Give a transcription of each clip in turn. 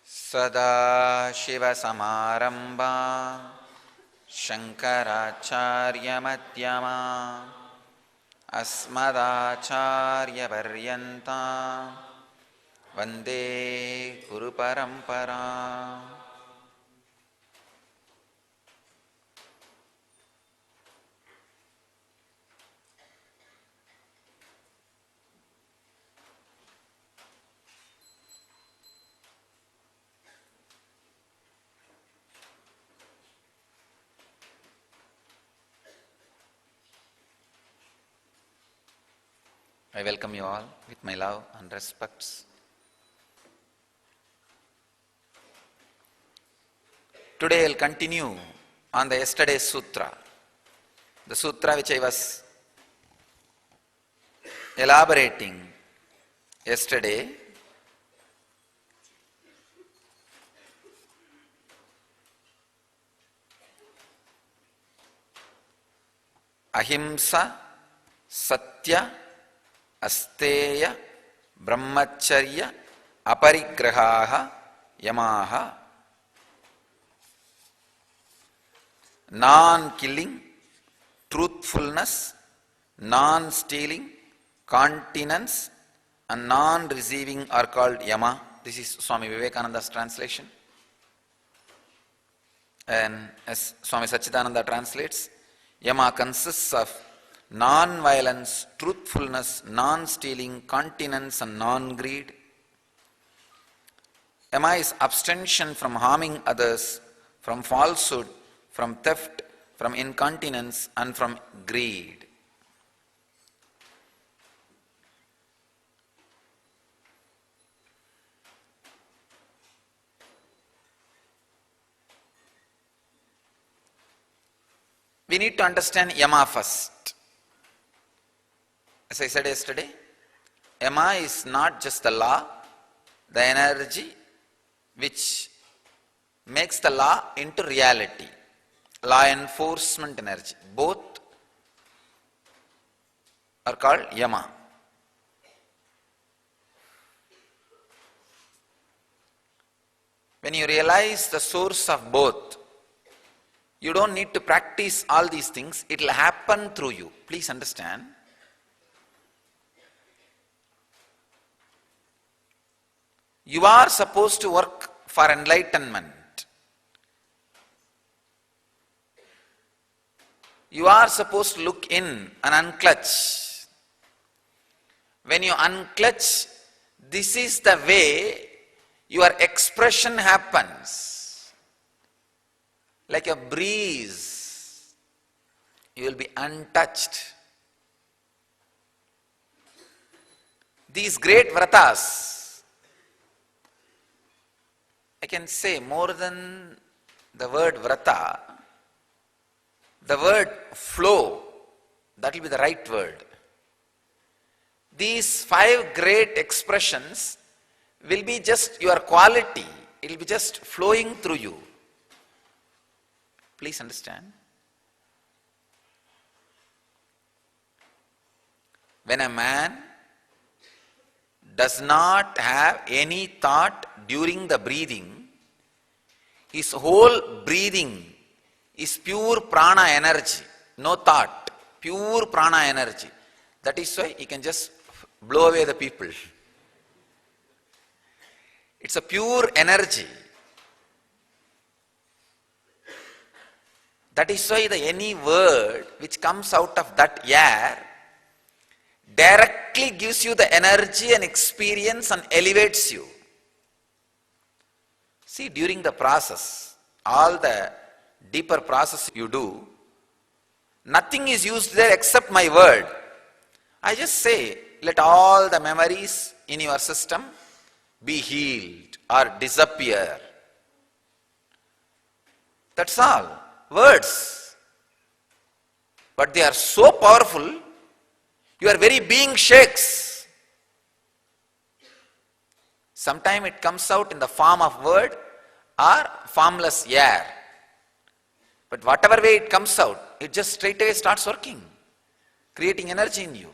सदाशिवसमारम्भां शङ्कराचार्यमध्यमाम् अस्मदाचार्यपर्यन्तां वन्दे गुरुपरम्पराम्. I welcome you all with my love and respects. Today I will continue on the yesterday's sutra, the sutra which I was elaborating yesterday. Ahimsa, Satya, Asteya, Brahmacharya, Aparigrahaha, Yamaha. Non-killing, truthfulness, non-stealing, continence and non-receiving are called Yama. This is Swami Vivekananda's translation. And as Swami Satchidananda translates, Yama consists of non-violence, truthfulness, non-stealing, continence and non-greed. Yama is abstention from harming others, from falsehood, from theft, from incontinence and from greed. We need to understand Yama first. As I said yesterday, Yama is not just the law, the energy which makes the law into reality. Law enforcement energy. Both are called Yama. When you realize the source of both, you don't need to practice all these things. It will happen through you. Please understand. You are supposed to work for enlightenment. You are supposed to look in and unclutch. When you unclutch, this is the way your expression happens. Like a breeze, you will be untouched. These great vratas, I can say more than the word vrata, the word flow, that will be the right word. These 5 great expressions will be just your quality. It will be just flowing through you. Please understand. When a man does not have any thought during the breathing, his whole breathing is pure prana energy, no thought, pure prana energy. That is why he can just blow away the people. It's a pure energy. That is why any word which comes out of that air directly gives you the energy and experience and elevates you. See, during the process, all the deeper process you do, nothing is used there except my word. I just say, let all the memories in your system be healed or disappear. That's all. Words. But they are so powerful, your very being shakes. Sometimes it comes out in the form of word or formless air. But whatever way it comes out, it just straight away starts working, creating energy in you.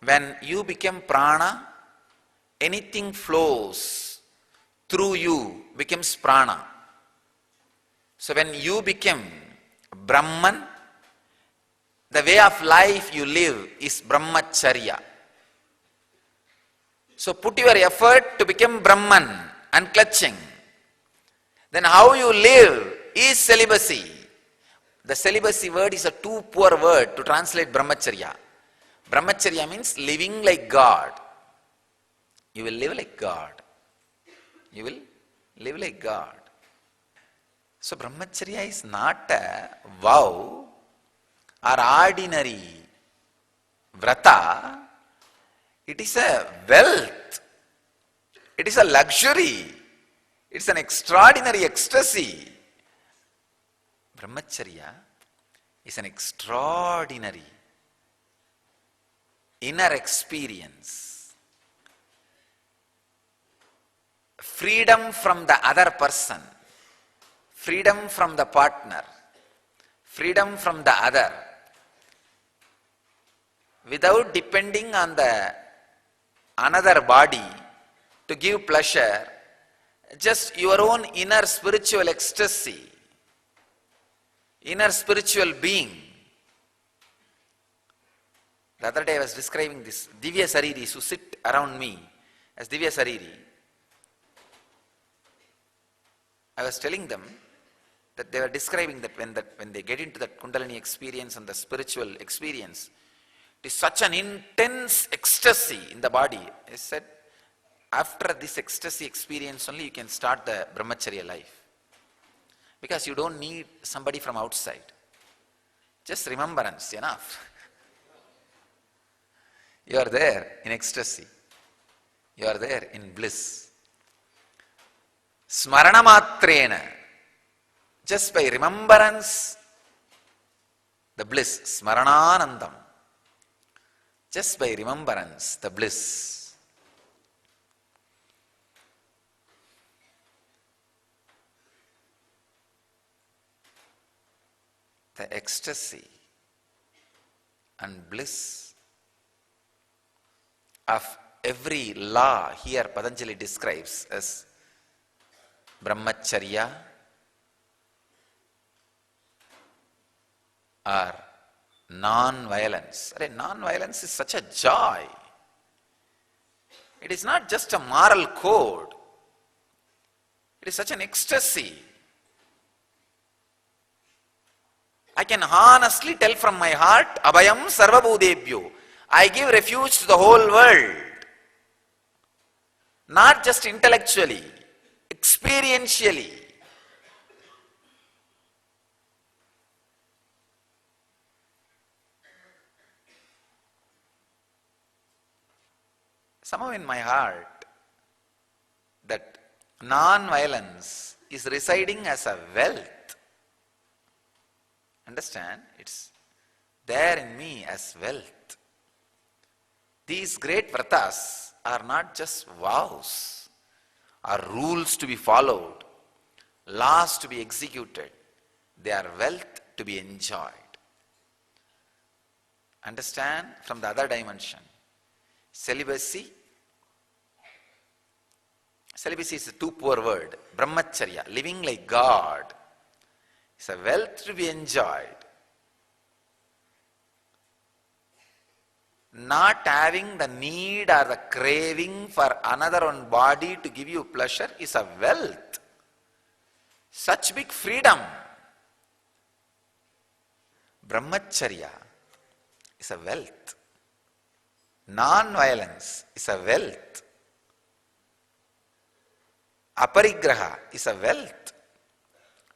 when you become prana, anything flows through you becomes prana. So when you become Brahman, the way of life you live is brahmacharya. So put your effort to become Brahman, unclutching. Then how you live is celibacy. The celibacy word is a too poor word to translate brahmacharya. Brahmacharya means living like God. You will live like God. You will live like God. So brahmacharya is not a vow or ordinary vrata. It is a wealth. It is a luxury. It's an extraordinary ecstasy. Brahmacharya is an extraordinary inner experience. Freedom from the other person, freedom from the partner, freedom from the other, without depending on the another body to give pleasure, just your own inner spiritual ecstasy, inner spiritual being. The other day I was describing this Divya Sariris who sit around me as Divya Sariri. I was telling them that they were describing that when they get into that Kundalini experience and the spiritual experience, it is such an intense ecstasy in the body. I said, after this ecstasy experience only you can start the brahmacharya life. Because you don't need somebody from outside. Just remembrance, enough. You are there in ecstasy. You are there in bliss. Smarana matrena. Just by remembrance, the bliss. Smarananandam. Just by remembrance, the bliss. The ecstasy and bliss of every law here Patanjali describes as brahmacharya or non-violence. Non-violence is such a joy. It is not just a moral code. It is such an ecstasy. I can honestly tell from my heart, Abhayam Sarvabhudebhyo. I give refuge to the whole world. Not just intellectually, experientially. Somehow in my heart, that non-violence is residing as a wealth. Understand? It's there in me as wealth. These great vratas are not just vows or rules to be followed, laws to be executed. They are wealth to be enjoyed. Understand? From the other dimension. Celibacy is a too poor word. Brahmacharya, living like God. It's a wealth to be enjoyed. Not having the need or the craving for another one body to give you pleasure is a wealth. Such big freedom. Brahmacharya is a wealth. Non-violence is a wealth. Aparigraha is a wealth.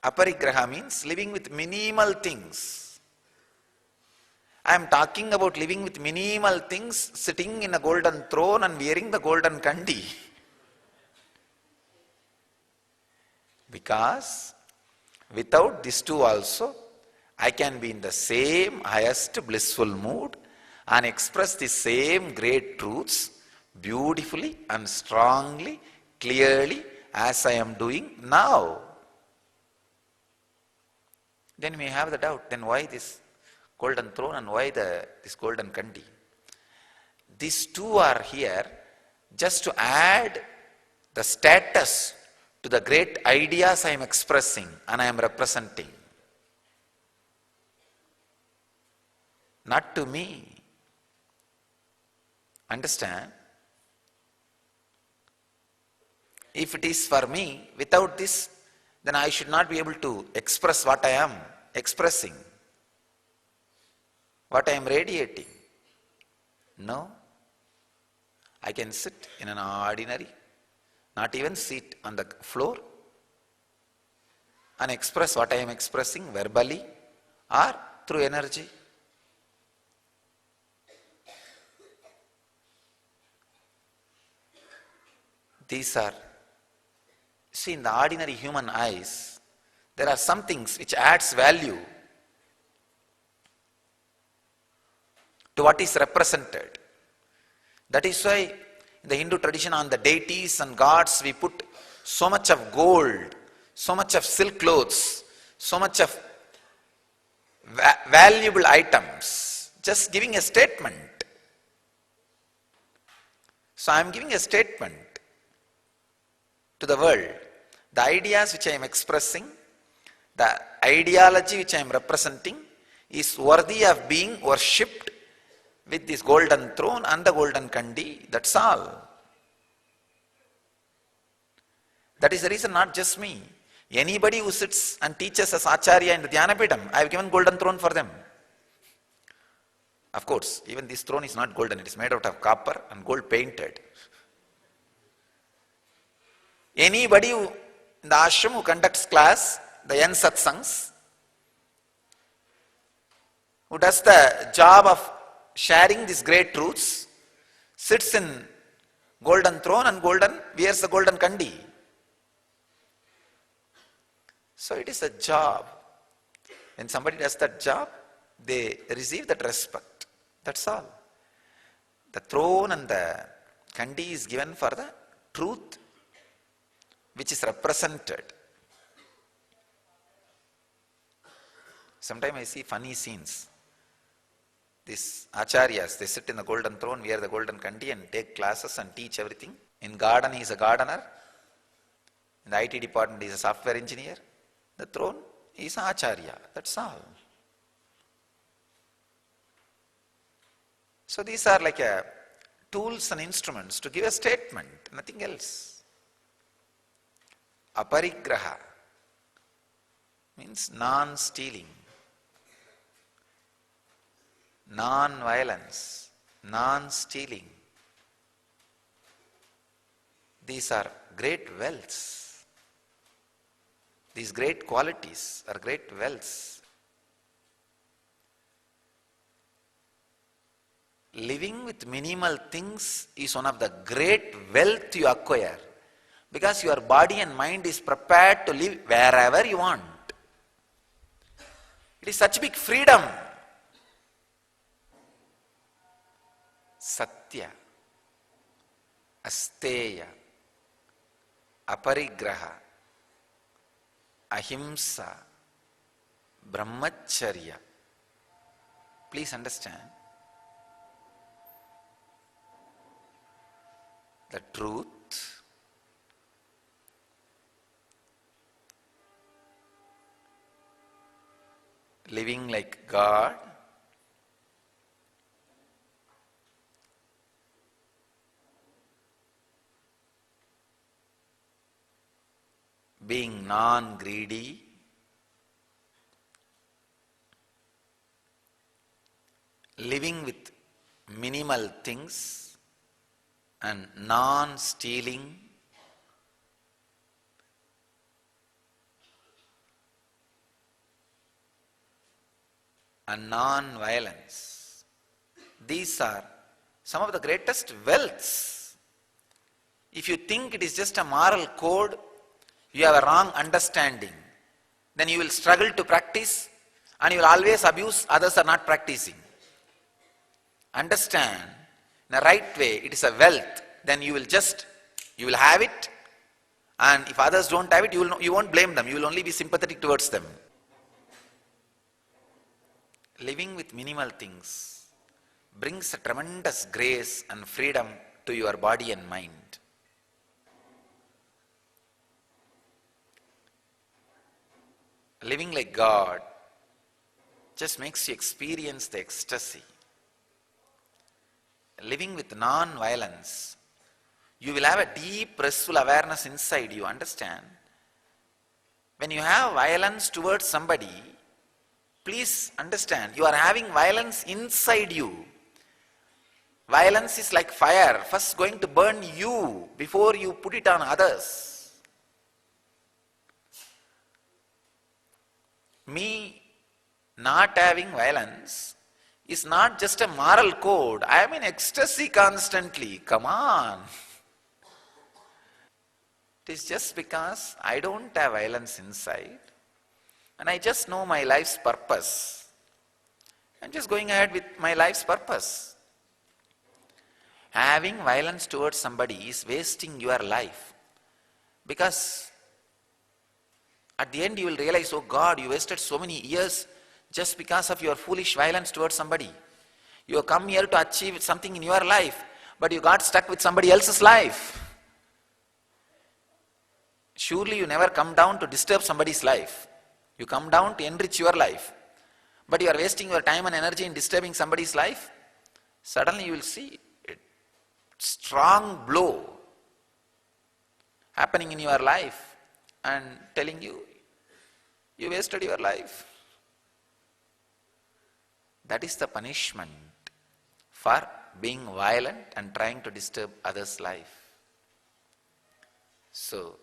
Aparigraha means living with minimal things. I am talking about living with minimal things, sitting in a golden throne and wearing the golden kandi. Because without these two also, I can be in the same highest blissful mood and express the same great truths beautifully and strongly, clearly as I am doing now. Then you may have the doubt, then why this golden throne and why this golden kandi? these two are here just to add the status to the great ideas I am expressing and I am representing. Not to me. Understand? If it is for me, without this, then I should not be able to express what I am expressing, what I am radiating. No. I can sit in an ordinary, not even sit on the floor, and express what I am expressing verbally or through energy. These are, see, in the ordinary human eyes, there are some things which adds value to what is represented. That is why in the Hindu tradition on the deities and gods we put so much of gold, so much of silk clothes, so much of valuable items, just giving a statement. So I am giving a statement to the world. The ideas which I am expressing, the ideology which I am representing is worthy of being worshipped with this golden throne and the golden kandi. That's all. That is the reason, not just me. Anybody who sits and teaches as Acharya in the Dhyanapidam, I have given golden throne for them. Of course, even this throne is not golden, it is made out of copper and gold painted. Anybody who, in the ashram who conducts class, the Yen Satsangs, who does the job of sharing these great truths, sits in golden throne and wears the golden kandi. So it is a job. When somebody does that job, they receive that respect. That's all. The throne and the kandi is given for the truth which is represented. Sometimes I see funny scenes. These acharyas, they sit in the golden throne, wear the golden kandi and take classes and teach everything. In garden he is a gardener. In the IT department he is a software engineer. The throne is an acharya. That's all. So these are like tools and instruments to give a statement, nothing else. Aparigraha means non-stealing, non-violence, non-stealing. These are great wealths. These great qualities are great wealths. Living with minimal things is one of the great wealth you acquire, because your body and mind is prepared to live wherever you want. It is such big freedom. Satya, Asteya, Aparigraha, Ahimsa, Brahmacharya. Please understand. The truth, living like God, being non-greedy, living with minimal things and non-stealing, and non-violence. These are some of the greatest wealths. If you think it is just a moral code, you have a wrong understanding. Then you will struggle to practice and you will always abuse others are not practicing. Understand, in a right way, it is a wealth. Then you will have it, and if others don't have it, you won't blame them. You will only be sympathetic towards them. Living with minimal things, brings a tremendous grace and freedom to your body and mind. Living like God just makes you experience the ecstasy. Living with non-violence, you will have a deep, restful awareness inside you, understand? When you have violence towards somebody, please understand, you are having violence inside you. Violence is like fire, first going to burn you before you put it on others. Me not having violence is not just a moral code. I am in ecstasy constantly. Come on. It is just because I don't have violence inside and I just know my life's purpose. I'm just going ahead with my life's purpose. Having violence towards somebody is wasting your life, because at the end you will realize, oh God, you wasted so many years just because of your foolish violence towards somebody. You have come here to achieve something in your life, but you got stuck with somebody else's life. Surely you never come down to disturb somebody's life. You come down to enrich your life. But you are wasting your time and energy in disturbing somebody's life. Suddenly you will see a strong blow happening in your life and telling you, you wasted your life. That is the punishment for being violent and trying to disturb others' life. So,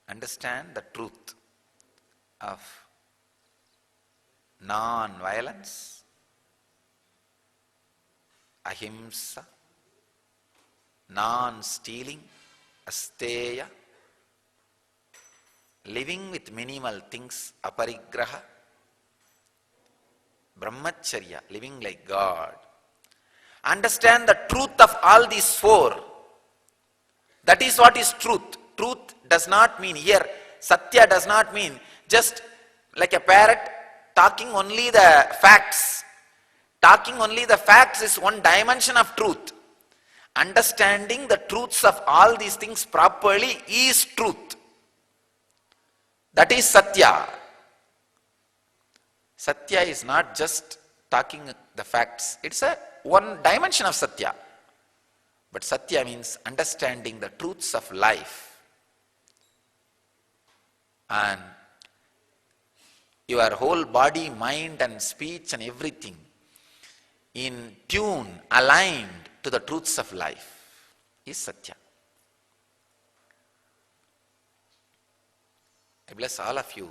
understand the truth of non-violence, ahimsa, non-stealing, asteya, living with minimal things, aparigraha, brahmacharya, living like God. Understand the truth of all these four. That is what is truth. Truth does not mean here, satya does not mean just like a parrot talking only the facts. Talking only the facts is one dimension of truth. Understanding the truths of all these things properly is truth. That is satya. Satya is not just talking the facts. It's a one dimension of satya. But satya means understanding the truths of life. And your whole body, mind and speech and everything in tune, aligned to the truths of life is satya. I bless all of you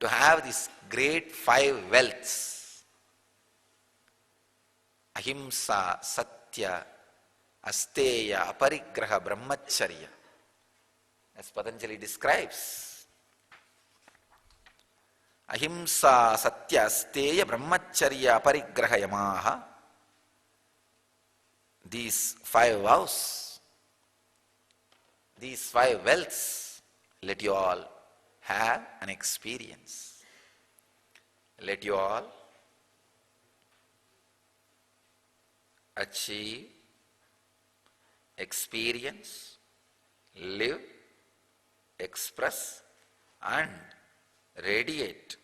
to have these great 5 wealths: ahimsa, satya, asteya, aparigraha, brahmacharya, as Patanjali describes. Ahimsa, satya, asteya, brahmacharya, aparigraha, yamaha. These 5 vows, these 5 wealths, let you all have an experience. Let you all achieve, experience, live, express and radiate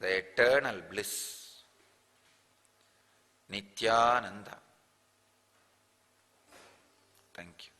the eternal bliss, Nityananda. Thank you.